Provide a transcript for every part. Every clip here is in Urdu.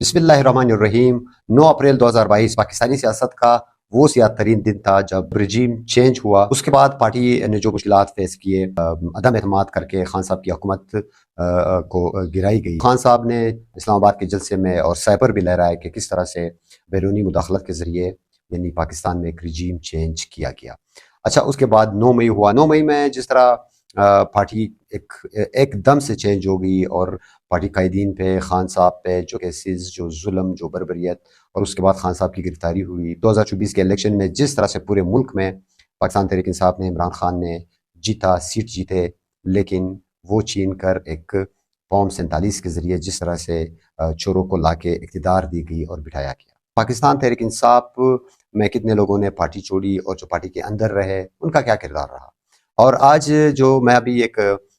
بسم اللہ الرحمن الرحیم 9 اپریل 2022 پاکستانی سیاست کا وہ سیاہ ترین دن تھا جب رجیم چینج ہوا۔ اس کے بعد پارٹی نے جو مشکلات فیس کیے، عدم اعتماد کر کے خان صاحب کی حکومت کو گرائی گئی۔ خان صاحب نے اسلام آباد کے جلسے میں اور سائبر بھی لہرایا کہ کس طرح سے بیرونی مداخلت کے ذریعے یعنی پاکستان میں ایک رجیم چینج کیا گیا۔ اچھا، اس کے بعد 9 مئی ہوا۔ 9 مئی میں جس طرح پارٹی ایک دم سے چینج ہو گئی اور پارٹی قائدین پہ، خان صاحب پہ جو کیسز، جو ظلم، جو بربریت، اور اس کے بعد خان صاحب کی گرفتاری ہوئی۔ 2024 کے الیکشن میں جس طرح سے پورے ملک میں پاکستان تحریک انصاف نے، عمران خان نے جیتا، سیٹ جیتے، لیکن وہ چھین کر ایک فارم 47 کے ذریعے جس طرح سے چوروں کو لا کے اقتدار دی گئی اور بٹھایا گیا۔ پاکستان تحریک انصاف میں کتنے لوگوں نے پارٹی چھوڑی اور جو پارٹی کے اندر رہے، ان کا کیا کردار رہا۔ اور آج جو میں ابھی ایک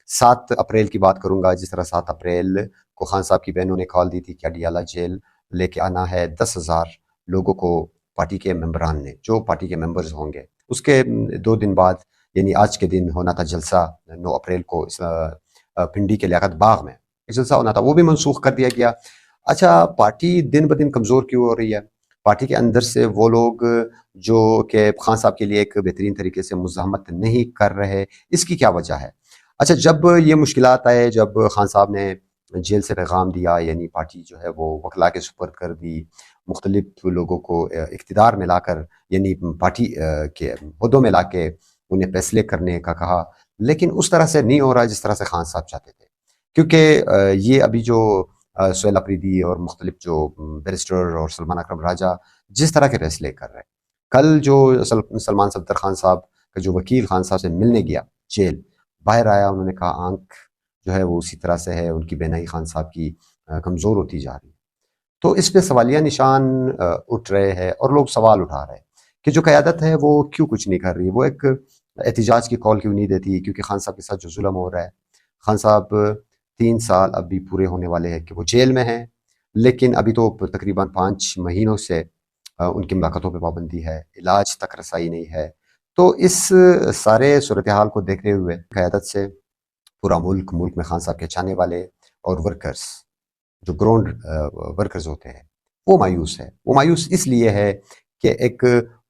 7 اپریل کی بات کروں گا، جس طرح 7 اپریل کو خان صاحب کی بہنوں نے کال دی تھی کہ اڈیالہ جیل لے کے آنا ہے 10,000 لوگوں کو، پارٹی کے ممبران نے، جو پارٹی کے ممبرز ہوں گے۔ اس کے 2 دن بعد یعنی آج کے دن ہونا تھا جلسہ 9 اپریل کو پنڈی کے لیاقت باغ میں ایک جلسہ ہونا تھا، وہ بھی منسوخ کر دیا گیا۔ اچھا، پارٹی دن بدن کمزور کیوں ہو رہی ہے؟ پارٹی کے اندر سے وہ لوگ جو کہ خان صاحب کے لیے ایک بہترین طریقے سے مزاحمت نہیں کر رہے، اس کی کیا وجہ ہے؟ اچھا، جب یہ مشکلات آئے، جب خان صاحب نے جیل سے پیغام دیا، یعنی پارٹی جو ہے وہ وکلا کے سپرد کر دی، مختلف لوگوں کو اقتدار میں لا کر یعنی پارٹی کے عہدوں میں لا کے انہیں فیصلے کرنے کا کہا، لیکن اس طرح سے نہیں ہو رہا جس طرح سے خان صاحب چاہتے تھے، کیونکہ یہ ابھی جو سہیل اپریدی اور مختلف جو بیرسٹر اور سلمان اکرم راجہ جس طرح کے فیصلے کر رہے، کل جو سلمان صفدر خان صاحب کا جو وکیل خان صاحب سے ملنے گیا جیل، باہر آیا، انہوں نے کہا آنکھ جو ہے وہ اسی طرح سے ہے، ان کی بینائی خان صاحب کی کمزور ہوتی جا رہی ہے۔ تو اس پہ سوالیہ نشان اٹھ رہے ہیں اور لوگ سوال اٹھا رہے ہیں کہ جو قیادت ہے وہ کیوں کچھ نہیں کر رہی، وہ ایک احتجاج کی کال کیوں نہیں دیتی، کیونکہ خان صاحب کے ساتھ جو ظلم ہو رہا ہے۔ خان صاحب 3 سال اب بھی پورے ہونے والے ہیں کہ وہ جیل میں ہیں، لیکن ابھی تو تقریباً 5 مہینوں سے ان کی ملاقاتوں پہ پابندی ہے، علاج تک رسائی نہیں ہے۔ تو اس سارے صورتحال کو دیکھتے ہوئے قیادت سے پورا ملک میں خان صاحب کے چاہنے والے اور ورکرز، جو گراؤنڈ ورکرز ہوتے ہیں، وہ مایوس ہے۔ وہ مایوس اس لیے ہے کہ ایک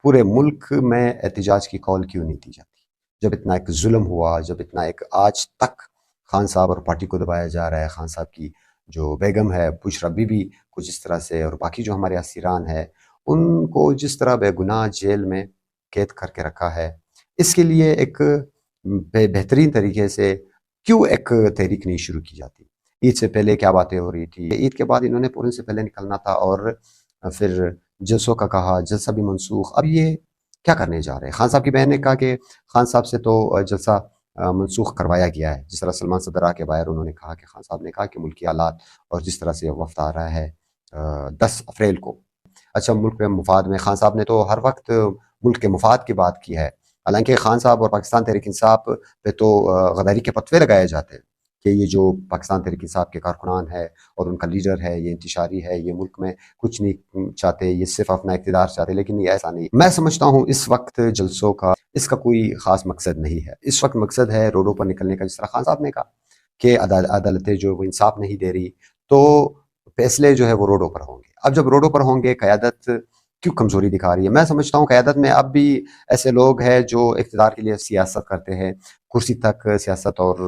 پورے ملک میں احتجاج کی کال کیوں نہیں دی جاتی، جب اتنا ایک ظلم ہوا، جب اتنا ایک آج تک خان صاحب اور پارٹی کو دبایا جا رہا ہے۔ خان صاحب کی جو بیگم ہے بشرا بی بی کچھ اس طرح سے، اور باقی جو ہمارے اسیران ہیں ان کو جس طرح بے گناہ جیل میں قید کر کے رکھا ہے، اس کے لیے ایک بہترین طریقے سے کیوں ایک تحریک نہیں شروع کی جاتی؟ عید سے پہلے کیا باتیں ہو رہی تھی، عید کے بعد انہوں نے پورن سے پہلے نکلنا تھا، اور پھر جلسوں کا کہا، جلسہ بھی منسوخ۔ اب یہ کیا کرنے جا رہے ہیں؟ خان صاحب کی بہن نے کہا کہ خان صاحب سے تو جلسہ منسوخ کروایا گیا ہے، جس طرح سلمان صدر آ کے باہر انہوں نے کہا کہ خان صاحب نے کہا کہ ملکی حالات اور جس طرح سے وفد آ رہا ہے 10 اپریل کو، اچھا ملک کے مفاد میں، خان صاحب نے تو ہر وقت ملک کے مفاد کی بات کی ہے، حالانکہ خان صاحب اور پاکستان تحریک انصاف پہ تو غداری کے فتوے لگائے جاتے ہیں کہ یہ جو پاکستان تحریک انصاف کے کارکنان ہے اور ان کا لیڈر ہے، یہ انتشاری ہے، یہ ملک میں کچھ نہیں چاہتے، یہ صرف اپنا اقتدار چاہتے، لیکن یہ ایسا نہیں۔ میں سمجھتا ہوں اس وقت جلسوں کا اس کا کوئی خاص مقصد نہیں ہے۔ اس وقت مقصد ہے روڈوں پر نکلنے کا، جس طرح خان صاحب نے کہا کہ عدالتیں جو وہ انصاف نہیں دے رہی، تو فیصلے جو ہے وہ روڈوں پر ہوں گے۔ اب جب روڈوں پر ہوں گے، قیادت کیوں کمزوری دکھا رہی ہے؟ میں سمجھتا ہوں قیادت میں اب بھی ایسے لوگ ہیں جو اقتدار کے لیے سیاست کرتے ہیں، کرسی تک سیاست اور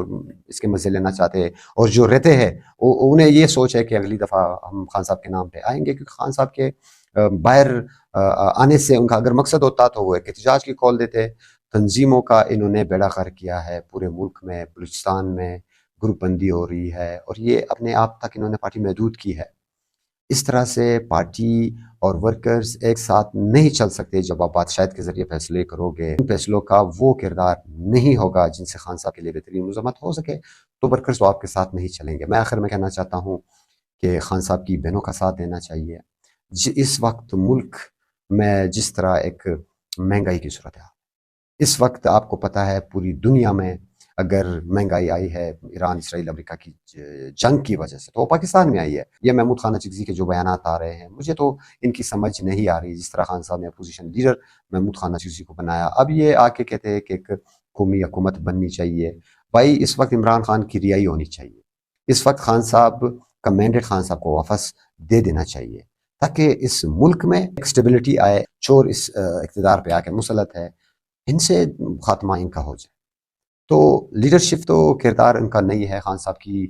اس کے مزے لینا چاہتے ہیں، اور جو رہتے ہیں انہیں یہ سوچ ہے کہ اگلی دفعہ ہم خان صاحب کے نام پہ آئیں گے، کیونکہ خان صاحب کے باہر آنے سے ان کا اگر مقصد ہوتا تو وہ ایک احتجاج کی کال دیتے۔ تنظیموں کا انہوں نے بیڑا غرق کیا ہے، پورے ملک میں، بلوچستان میں گروپ بندی ہو رہی ہے، اور یہ اپنے آپ تک انہوں نے پارٹی محدود کی ہے۔ اس طرح سے پارٹی اور ورکرز ایک ساتھ نہیں چل سکتے۔ جب آپ بادشاہت کے ذریعے فیصلے کرو گے، ان فیصلوں کا وہ کردار نہیں ہوگا جن سے خان صاحب کے لیے بہترین مزاحمت ہو سکے، تو ورکرز تو آپ کے ساتھ نہیں چلیں گے۔ میں آخر میں کہنا چاہتا ہوں کہ خان صاحب کی بہنوں کا ساتھ دینا چاہیے۔ اس وقت ملک میں جس طرح ایک مہنگائی کی صورت ہے، اس وقت آپ کو پتہ ہے پوری دنیا میں اگر مہنگائی آئی ہے ایران اسرائیل امریکہ کی جنگ کی وجہ سے، تو وہ پاکستان میں آئی ہے۔ یہ محمود خان اچکزئی کے جو بیانات آ رہے ہیں، مجھے تو ان کی سمجھ نہیں آ رہی۔ جس طرح خان صاحب نے اپوزیشن لیڈر محمود خان اچکزئی کو بنایا، اب یہ آ کے کہتے ہیں کہ ایک قومی حکومت بننی چاہیے۔ بھائی، اس وقت عمران خان کی رہائی ہونی چاہیے۔ اس وقت خان صاحب کا مینڈیٹ خان صاحب کو واپس دے دینا چاہیے تاکہ اس ملک میں ایک اسٹیبلٹی آئے. چور اس اقتدار پہ آ کے مسلط ہے، ان سے خاتمہ ان کا ہو جائے. تو لیڈرشپ تو کردار ان کا نہیں ہے. خان صاحب کی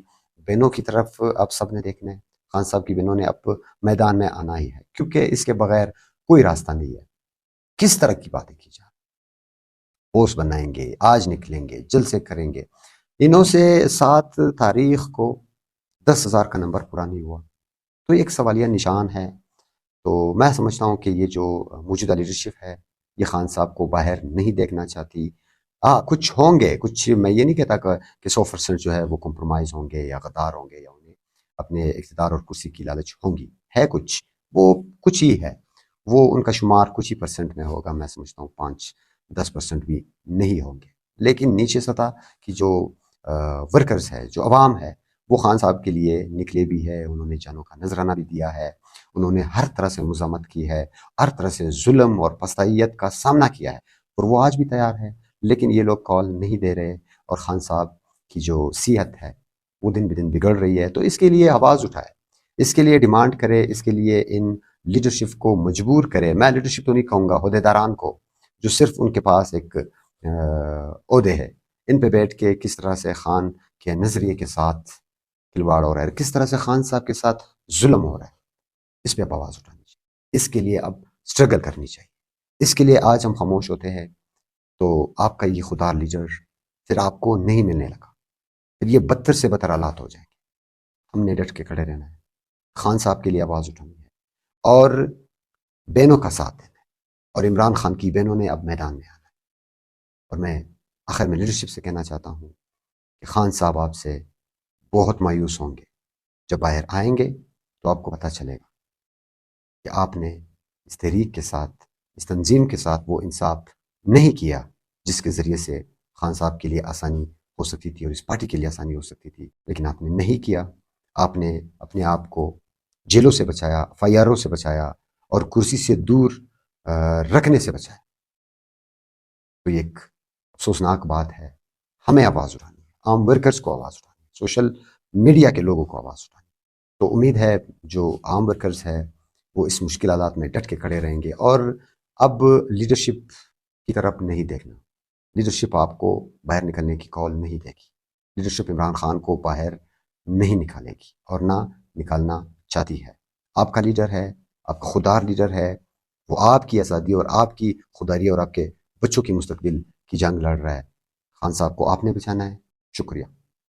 بہنوں کی طرف اب سب نے دیکھنا ہے. خان صاحب کی بہنوں نے اب میدان میں آنا ہی ہے، کیونکہ اس کے بغیر کوئی راستہ نہیں ہے. کس طرح کی باتیں کی جائیں، پوسٹ بنائیں گے، آج نکلیں گے، جلسے کریں گے. انہوں سے 7 تاریخ کو 10,000 کا نمبر پورا نہیں ہوا، تو ایک سوالیہ نشان ہے. تو میں سمجھتا ہوں کہ یہ جو موجودہ لیڈرشپ ہے یہ خان صاحب کو باہر نہیں دیکھنا چاہتی. کچھ ہوں گے، کچھ میں یہ نہیں کہتا کہ 100% جو ہے وہ کمپرومائز ہوں گے یا غدار ہوں گے یا انہیں اپنے اقتدار اور کرسی کی لالچ ہوں گی. ہے کچھ، وہ کچھ ہی ہے، وہ ان کا شمار کچھ ہی % میں ہوگا. میں سمجھتا ہوں 5-10% بھی نہیں ہوں گے. لیکن نیچے سطح کی جو ورکرز ہے، جو عوام ہے، وہ خان صاحب کے لیے نکلے بھی ہے. انہوں نے جانوں کا نذرانہ بھی دیا ہے، انہوں نے ہر طرح سے مزاحمت کی ہے، ہر طرح سے ظلم اور پستائیت کا سامنا کیا ہے، اور وہ آج بھی تیار ہے. لیکن یہ لوگ کال نہیں دے رہے، اور خان صاحب کی جو صحت ہے وہ دن بدن بگڑ رہی ہے. تو اس کے لیے آواز اٹھائے، اس کے لیے ڈیمانڈ کرے، اس کے لیے ان لیڈرشپ کو مجبور کرے. میں لیڈرشپ تو نہیں کہوں گا، عہدیداران کو، جو صرف ان کے پاس ایک عہدے ہے، ان پہ بیٹھ کے کس طرح سے خان کے نظریے کے ساتھ کھلواڑ ہو رہا ہے، کس طرح سے خان صاحب کے ساتھ ظلم ہو رہا ہے، اس پہ اب آواز اٹھانی چاہیے. اس کے لیے اب اسٹرگل کرنی چاہیے. اس کے لیے آج ہم خاموش ہوتے ہیں تو آپ کا یہ خوددار لیڈر پھر آپ کو نہیں ملنے لگا، پھر یہ بدتر سے بدتر حالات ہو جائیں گے. ہم نے ڈٹ کے کھڑے رہنا ہے، خان صاحب کے لیے آواز اٹھانی ہے، اور بہنوں کا ساتھ دینا ہے. اور عمران خان کی بہنوں نے اب میدان میں آنا ہے. اور میں آخر میں لیڈرشپ سے کہنا چاہتا ہوں کہ خان صاحب آپ سے بہت مایوس ہوں گے. جب باہر آئیں گے تو آپ کو پتہ چلے گا کہ آپ نے اس تحریک کے ساتھ، اس تنظیم کے ساتھ وہ انصاف نہیں کیا جس کے ذریعے سے خان صاحب کے لیے آسانی ہو سکتی تھی اور اس پارٹی کے لیے آسانی ہو سکتی تھی. لیکن آپ نے نہیں کیا. آپ نے اپنے آپ کو جیلوں سے بچایا، FIRوں سے بچایا، اور کرسی سے دور رکھنے سے بچایا. تو یہ ایک افسوسناک بات ہے. ہمیں آواز اٹھانی ہے، عام ورکرز کو آواز اٹھانی ہے، سوشل میڈیا کے لوگوں کو آواز اٹھانی ہے. تو امید ہے جو عام ورکرز ہے وہ اس مشکل حالات میں ڈٹ کے کھڑے رہیں گے، اور اب لیڈرشپ کی طرف نہیں دیکھنا. لیڈرشپ آپ کو باہر نکلنے کی کال نہیں دے گی. لیڈرشپ عمران خان کو باہر نہیں نکالے گی، اور نہ نکالنا چاہتی ہے. آپ کا لیڈر ہے، آپ کا خوددار لیڈر ہے، وہ آپ کی آزادی اور آپ کی خودداری اور آپ کے بچوں کی مستقبل کی جنگ لڑ رہا ہے. خان صاحب کو آپ نے بچانا ہے. شکریہ.